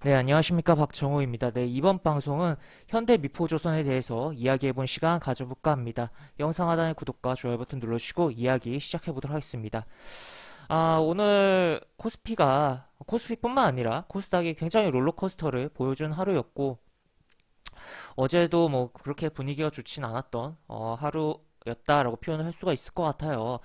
네, 안녕하십니까. 박정호입니다. 네, 이번 방송은 현대미포조선에 대해서 이야기해본 시간 가져볼까 합니다. 영상 하단의 구독과 좋아요 버튼 눌러주시고 이야기 시작해보도록 하겠습니다. 오늘 코스피뿐만 아니라 코스닥이 굉장히 롤러코스터를 보여준 하루였고, 어제도 뭐 그렇게 분위기가 좋진 않았던 하루였다라고 표현을 할 수가 있을 것 같아요.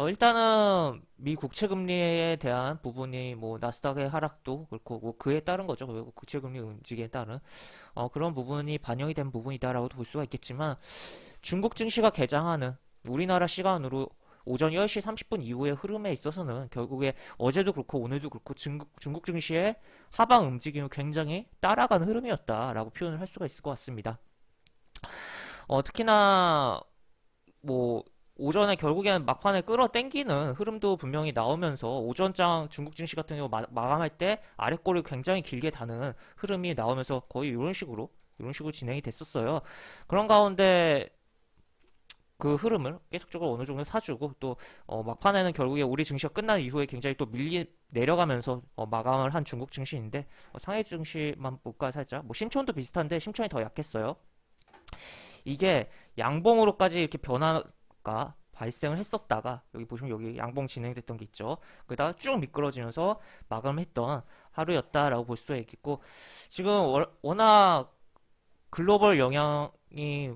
일단은 미 국채 금리에 대한 부분이 뭐 나스닥의 하락도 그렇고 뭐 그에 따른 거죠. 그리고 국채 금리 움직임에 따른 그런 부분이 반영이 된 부분이다라고도 볼 수가 있겠지만, 중국 증시가 개장하는 우리나라 시간으로 오전 10시 30분 이후의 흐름에 있어서는 결국에 어제도 그렇고 오늘도 그렇고 중국 증시의 하방 움직임을 굉장히 따라가는 흐름이었다라고 표현을 할 수가 있을 것 같습니다. 특히나 뭐 오전에 결국에는 막판에 끌어당기는 흐름도 분명히 나오면서 오전장 중국 증시 같은 경우 마감할 때 아랫골을 굉장히 길게 다는 흐름이 나오면서 거의 이런 식으로 진행이 됐었어요. 그런 가운데 그 흐름을 계속적으로 어느 정도 사주고 또 막판에는 결국에 우리 증시가 끝난 이후에 굉장히 또 밀리 내려가면서 마감을 한 중국 증시인데, 상해 증시만 볼까 살짝 뭐 심천도 비슷한데 심천이 더 약했어요. 이게 양봉으로까지 이렇게 변화가 발생을 했었다가 여기 보시면 여기 양봉 진행됐던 게 있죠. 그러다가 쭉 미끄러지면서 마감했던 하루였다라고 볼 수가 있겠고, 지금 워낙 글로벌 영향이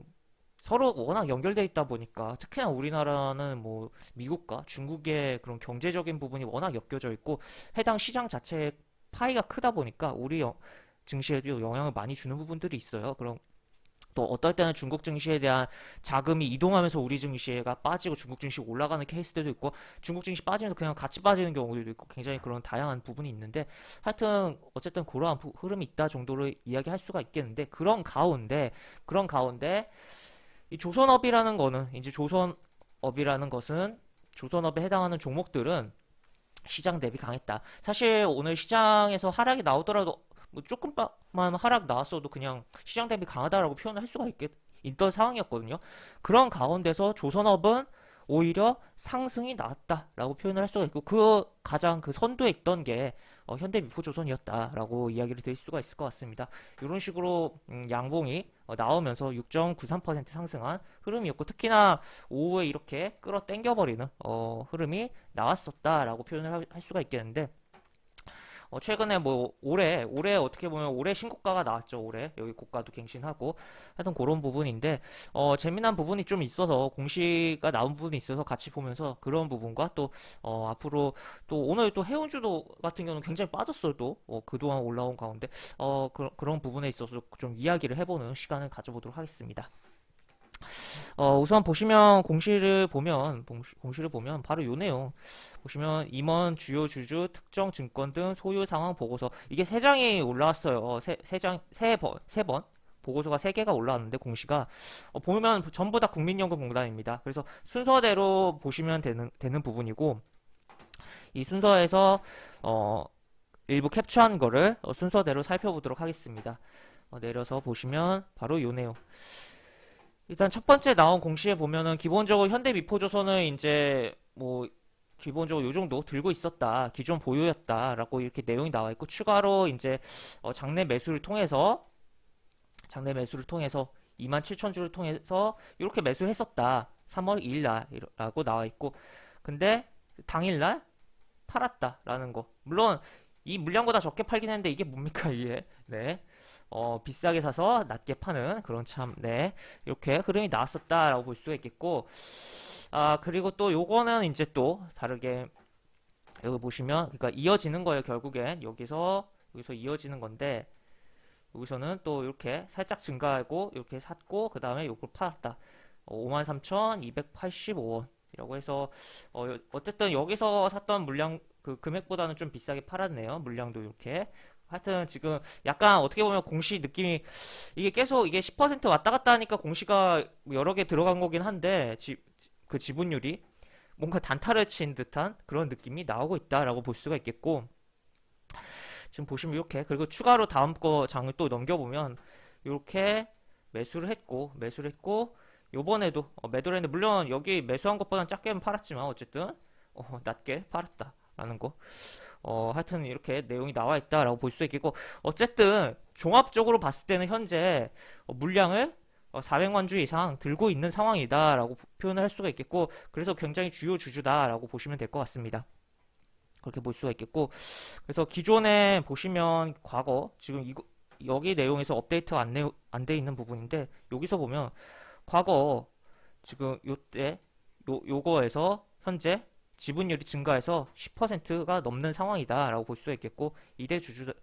서로 워낙 연결돼 있다 보니까 특히나 우리나라는 뭐 미국과 중국의 그런 경제적인 부분이 워낙 엮여져 있고 해당 시장 자체의 파이가 크다 보니까 우리 증시에도 영향을 많이 주는 부분들이 있어요. 그럼 또 어떨 때는 중국 증시에 대한 자금이 이동하면서 우리 증시가 빠지고 중국 증시 올라가는 케이스들도 있고, 중국 증시 빠지면서 그냥 같이 빠지는 경우도 있고, 굉장히 그런 다양한 부분이 있는데, 하여튼 어쨌든 그러한 흐름이 있다 정도로 이야기할 수가 있겠는데, 그런 가운데 이 조선업이라는 것은 조선업에 해당하는 종목들은 시장 대비 강했다. 사실 오늘 시장에서 하락이 나오더라도 뭐 조금만 하락 나왔어도 그냥 시장 대비 강하다라고 표현을 할 수가 있던 상황이었거든요. 그런 가운데서 조선업은 오히려 상승이 나왔다라고 표현을 할 수가 있고, 그 가장 그 선두에 있던 게 현대미포조선이었다라고 이야기를 드릴 수가 있을 것 같습니다. 이런 식으로 양봉이 나오면서 6.93% 상승한 흐름이었고, 특히나 오후에 이렇게 끌어당겨버리는 흐름이 나왔었다라고 표현을 할 수가 있겠는데, 최근에 뭐 올해 어떻게 보면 올해 신고가가 나왔죠. 올해 여기 고가도 갱신하고 하여튼 그런 부분인데, 재미난 부분이 좀 있어서 공시가 나온 부분이 있어서 같이 보면서 그런 부분과 또 앞으로 또 오늘 또 해운주도 같은 경우는 굉장히 빠졌어요. 또 그동안 올라온 가운데 그런 부분에 있어서 좀 이야기를 해보는 시간을 가져보도록 하겠습니다. 우선 보시면 공시를 보면 바로 요 내용 보시면, 임원, 주요 주주, 특정 증권 등 소유 상황 보고서, 이게 세 장이 올라왔어요. 세 번 보고서가 세 개가 올라왔는데 공시가 보면 전부 다 국민연금공단입니다. 그래서 순서대로 보시면 되는 부분이고, 이 순서에서 어, 일부 캡처한 거를 순서대로 살펴보도록 하겠습니다. 내려서 보시면 바로 요 내용. 일단 첫 번째 나온 공시에 보면은 기본적으로 현대미포조선은 이제 뭐 기본적으로 요 정도 들고 있었다, 기존 보유였다라고 이렇게 내용이 나와 있고, 추가로 이제 장내 매수를 통해서 27,000주를 통해서 이렇게 매수를 했었다, 3월 2일 날이라고 나와 있고, 근데 당일날 팔았다라는 거. 물론 이 물량보다 적게 팔긴 했는데 이게 뭡니까 이게? 네. 비싸게 사서 낮게 파는 그런 참, 네. 이렇게 흐름이 나왔었다라고 볼 수가 있겠고, 그리고 또 요거는 이제 또 다르게 여기 보시면, 그러니까 이어지는 거예요. 결국엔 여기서 이어지는 건데, 여기서는 또 이렇게 살짝 증가하고 이렇게 샀고 그 다음에 요걸 팔았다. 53,285원이라고 해서 어쨌든 여기서 샀던 물량 그 금액보다는 좀 비싸게 팔았네요. 물량도 이렇게. 하여튼 지금 약간 어떻게 보면 공시 느낌이, 이게 계속 이게 10% 왔다 갔다 하니까 공시가 여러 개 들어간 거긴 한데, 그 지분율이 뭔가 단타를 친 듯한 그런 느낌이 나오고 있다라고 볼 수가 있겠고, 지금 보시면 이렇게, 그리고 추가로 다음 거 장을 또 넘겨보면 이렇게 매수를 했고 요번에도 매도를 했는데, 물론 여기 매수한 것보다는 작게는 팔았지만 어쨌든 낮게 팔았다라는 거. 하여튼 이렇게 내용이 나와 있다라고 볼 수 있겠고, 어쨌든 종합적으로 봤을 때는 현재 물량을 400만 주 이상 들고 있는 상황이다라고 표현을 할 수가 있겠고, 그래서 굉장히 주요 주주다라고 보시면 될 것 같습니다. 그렇게 볼 수가 있겠고, 그래서 기존에 보시면 과거 지금 여기 내용에서 업데이트가 안 돼 있는 부분인데, 여기서 보면 과거 지금 요때 요거에서 현재 지분율이 증가해서 10%가 넘는 상황이다라고 볼 수가 있겠고, 이대 주주의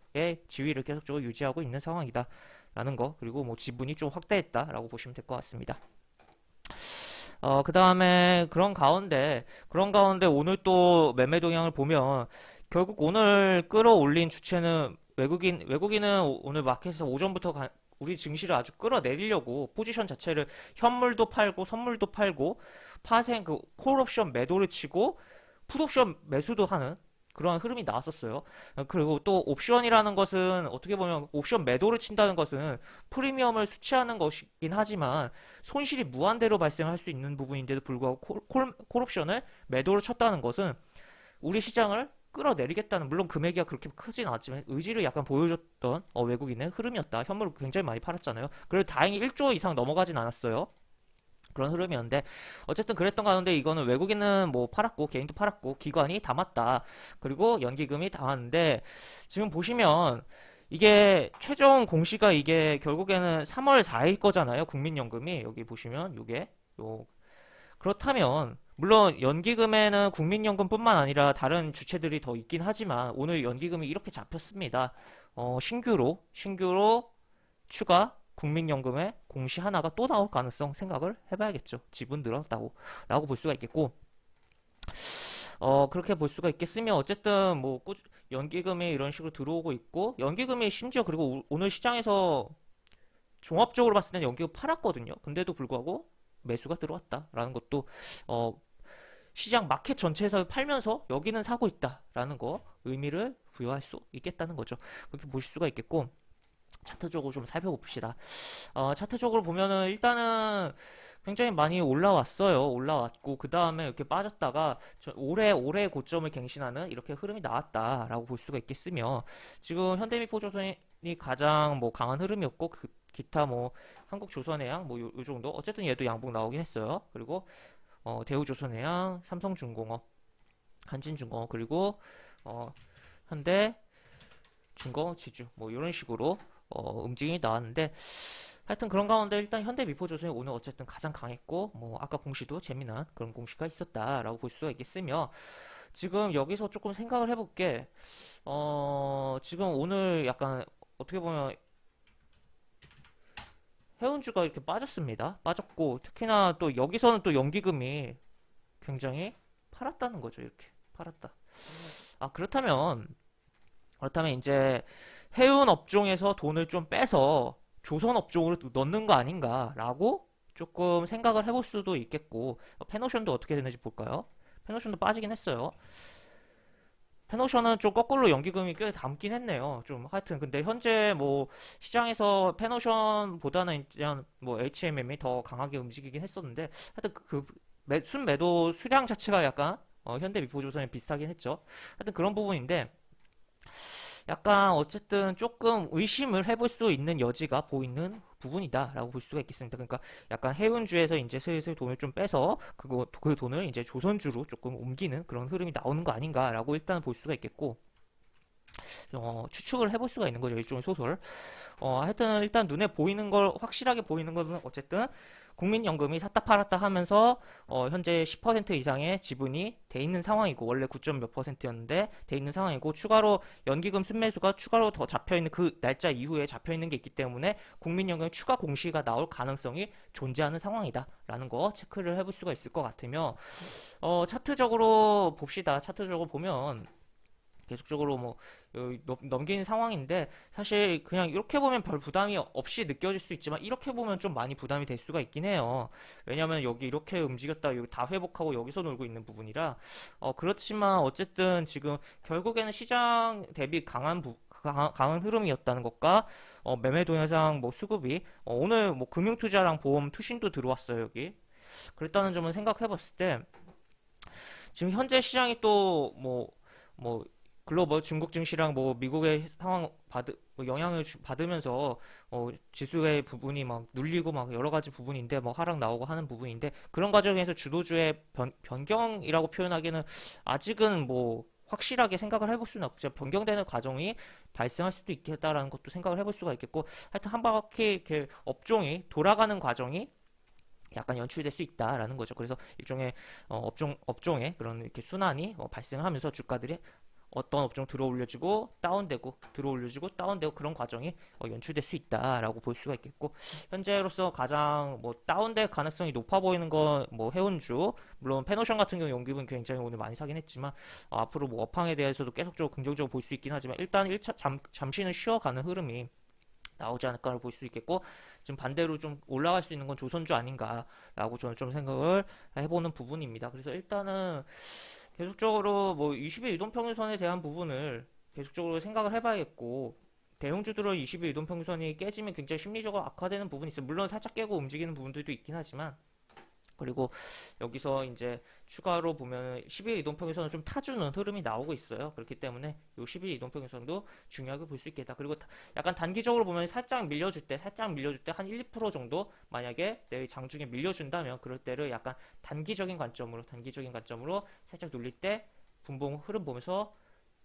지위를 계속적으로 유지하고 있는 상황이다라는 거, 그리고 뭐 지분이 좀 확대했다라고 보시면 될 것 같습니다. 그 다음에 그런 가운데 오늘 또 매매 동향을 보면 결국 오늘 끌어올린 주체는 외국인은 오늘 마켓에서 오전부터 우리 증시를 아주 끌어내리려고 포지션 자체를 현물도 팔고 선물도 팔고 파생 콜옵션 매도를 치고 풋옵션 매수도 하는 그러한 흐름이 나왔었어요. 그리고 또 옵션이라는 것은 어떻게 보면 옵션 매도를 친다는 것은 프리미엄을 수취하는 것이긴 하지만 손실이 무한대로 발생할 수 있는 부분인데도 불구하고 콜옵션을 매도를 쳤다는 것은 우리 시장을 끌어내리겠다는, 물론 금액이 그렇게 크진 않았지만 의지를 약간 보여줬던 외국인의 흐름이었다. 현물을 굉장히 많이 팔았잖아요. 그래도 다행히 1조 이상 넘어가진 않았어요. 그런 흐름이었는데 어쨌든 그랬던 가운데 이거는 외국인은 뭐 팔았고 개인도 팔았고 기관이 담았다. 그리고 연기금이 담았는데 지금 보시면 이게 최종 공시가 이게 결국에는 3월 4일 거잖아요. 국민연금이 여기 보시면 요게 요 그렇다면 물론 연기금에는 국민연금뿐만 아니라 다른 주체들이 더 있긴 하지만 오늘 연기금이 이렇게 잡혔습니다. 신규로 추가 국민연금의 공시 하나가 또 나올 가능성 생각을 해봐야겠죠. 지분 늘었다고 라고 볼 수가 있겠고, 그렇게 볼 수가 있겠으며 어쨌든 뭐 연기금이 이런 식으로 들어오고 있고, 연기금이 심지어 그리고 오늘 시장에서 종합적으로 봤을 때는 연기금 팔았거든요. 근데도 불구하고 매수가 들어왔다라는 것도 어, 시장 마켓 전체에서 팔면서 여기는 사고 있다라는 거 의미를 부여할 수 있겠다는 거죠. 그렇게 보실 수가 있겠고, 차트적으로 좀 살펴봅시다. 차트적으로 보면은 일단은 굉장히 많이 올라왔고 그 다음에 이렇게 빠졌다가 올해 고점을 갱신하는 이렇게 흐름이 나왔다라고 볼 수가 있겠으며, 지금 현대미포조선이 가장 뭐 강한 흐름이었고 기타 뭐 한국조선해양 뭐 요 정도, 어쨌든 얘도 양봉 나오긴 했어요. 그리고 대우조선해양, 삼성중공업, 한진중공업, 그리고 현대중공업, 지주 뭐 이런 식으로 움직임이 나왔는데, 하여튼 그런 가운데 일단 현대미포조선이 오늘 어쨌든 가장 강했고, 뭐 아까 공시도 재미난 그런 공시가 있었다라고 볼 수가 있겠으며, 지금 여기서 조금 생각을 해볼게. 지금 오늘 약간 어떻게 보면 해운주가 이렇게 빠졌습니다. 빠졌고 특히나 또 여기서는 또 연기금이 굉장히 팔았다는 거죠. 이렇게 팔았다. 그렇다면 이제 해운 업종에서 돈을 좀 빼서 조선 업종으로 넣는 거 아닌가라고 조금 생각을 해볼 수도 있겠고, 페노션도 어떻게 되는지 볼까요? 페노션도 빠지긴 했어요. 페노션은 좀 거꾸로 연기금이 꽤 담긴 했네요. 좀 하여튼 근데 현재 뭐 시장에서 페노션보다는 그냥 뭐 HMM이 더 강하게 움직이긴 했었는데, 하여튼 순매도 수량 자체가 약간 현대미포조선에 비슷하긴 했죠. 하여튼 그런 부분인데, 약간 어쨌든 조금 의심을 해볼 수 있는 여지가 보이는 부분이다라고 볼 수가 있겠습니다. 그러니까 약간 해운주에서 이제 슬슬 돈을 좀 빼서 그 돈을 이제 조선주로 조금 옮기는 그런 흐름이 나오는 거 아닌가라고 일단 볼 수가 있겠고, 추측을 해볼 수가 있는 거죠. 일종의 소설. 하여튼 일단 눈에 보이는 걸, 확실하게 보이는 것은 어쨌든 국민연금이 샀다 팔았다 하면서 현재 10% 이상의 지분이 돼 있는 상황이고, 원래 9점 몇 %였는데 돼 있는 상황이고, 추가로 연기금 순매수가 추가로 더 잡혀 있는 그 날짜 이후에 잡혀 있는 게 있기 때문에 국민연금 추가 공시가 나올 가능성이 존재하는 상황이다라는 거 체크를 해볼 수가 있을 것 같으며, 차트적으로 봅시다. 차트적으로 보면 계속적으로 뭐 넘기는 상황인데, 사실 그냥 이렇게 보면 별 부담이 없이 느껴질 수 있지만 이렇게 보면 좀 많이 부담이 될 수가 있긴 해요. 왜냐면 여기 이렇게 움직였다 여기 다 회복하고 여기서 놀고 있는 부분이라, 그렇지만 어쨌든 지금 결국에는 시장 대비 강한 흐름이었다는 것과 매매 동영상 뭐 수급이 오늘 뭐 금융투자랑 보험 투신도 들어왔어요 여기. 그랬다는 점을 생각해 봤을 때 지금 현재 시장이 또뭐 글로벌 중국 증시랑 뭐 미국의 상황 뭐 영향을 받으면서 지수의 부분이 막 눌리고 막 여러 가지 부분인데 뭐 하락 나오고 하는 부분인데 그런 과정에서 주도주의 변경이라고 표현하기는 아직은 뭐 확실하게 생각을 해볼 수는 없죠. 변경되는 과정이 발생할 수도 있겠다라는 것도 생각을 해볼 수가 있겠고 하여튼 한 바퀴 이렇게 업종이 돌아가는 과정이 약간 연출될 수 있다라는 거죠. 그래서 일종의 업종의 그런 이렇게 순환이 발생하면서 주가들이 어떤 업종 들어 올려지고 다운되고 들어 올려지고 다운되고 그런 과정이 연출될 수 있다라고 볼 수가 있겠고 현재로서 가장 뭐 다운될 가능성이 높아 보이는 건 뭐 해운주 물론 페노션 같은 경우 연기분 굉장히 오늘 많이 사긴 했지만 앞으로 뭐 업황에 대해서도 계속적으로 긍정적으로 볼 수 있긴 하지만 일단 1차 잠시는 쉬어가는 흐름이 나오지 않을까를 볼 수 있겠고 지금 반대로 좀 올라갈 수 있는 건 조선주 아닌가라고 저는 좀 생각을 해보는 부분입니다. 그래서 일단은 계속적으로 뭐 20일 이동평균선에 대한 부분을 계속적으로 생각을 해봐야겠고 대형주들은 20일 이동평균선이 깨지면 굉장히 심리적으로 악화되는 부분이 있어요. 물론 살짝 깨고 움직이는 부분들도 있긴 하지만 그리고 여기서 이제 추가로 보면 10일 이동평균선은 좀 타주는 흐름이 나오고 있어요. 그렇기 때문에 이 10일 이동평균선도 중요하게 볼 수 있겠다. 그리고 약간 단기적으로 보면 살짝 밀려줄 때 한 1, 2% 정도 만약에 내일 장중에 밀려준다면 그럴 때를 약간 단기적인 관점으로 살짝 눌릴 때 분봉 흐름 보면서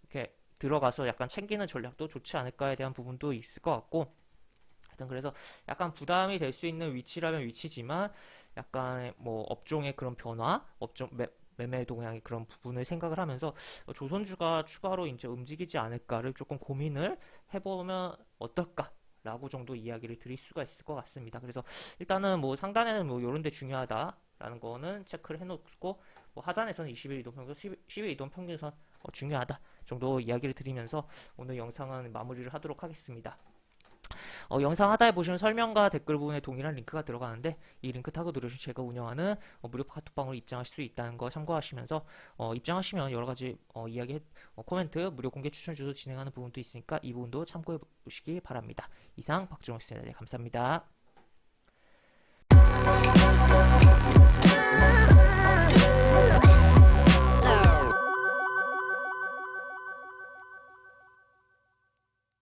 이렇게 들어가서 약간 챙기는 전략도 좋지 않을까에 대한 부분도 있을 것 같고 하여튼 그래서 약간 부담이 될 수 있는 위치라면 위치지만 약간 뭐 업종의 그런 변화, 매매 동향의 그런 부분을 생각을 하면서 조선주가 추가로 이제 움직이지 않을까를 조금 고민을 해보면 어떨까라고 정도 이야기를 드릴 수가 있을 것 같습니다. 그래서 일단은 뭐 상단에는 뭐 요런 데 중요하다라는 거는 체크를 해놓고 뭐 하단에서는 20일 이동평균, 10일 이동평균선 중요하다 정도 이야기를 드리면서 오늘 영상은 마무리를 하도록 하겠습니다. 영상 하단에 보시면 설명과 댓글 부분에 동일한 링크가 들어가는데 이 링크 타고 누르시면 제가 운영하는 무료 카톡방으로 입장하실 수 있다는 거 참고하시면서 입장하시면 여러 가지 코멘트 무료 공개 추천 주소 진행하는 부분도 있으니까 이 부분도 참고해 보시기 바랍니다. 이상 박준호였습니다. 네, 감사합니다.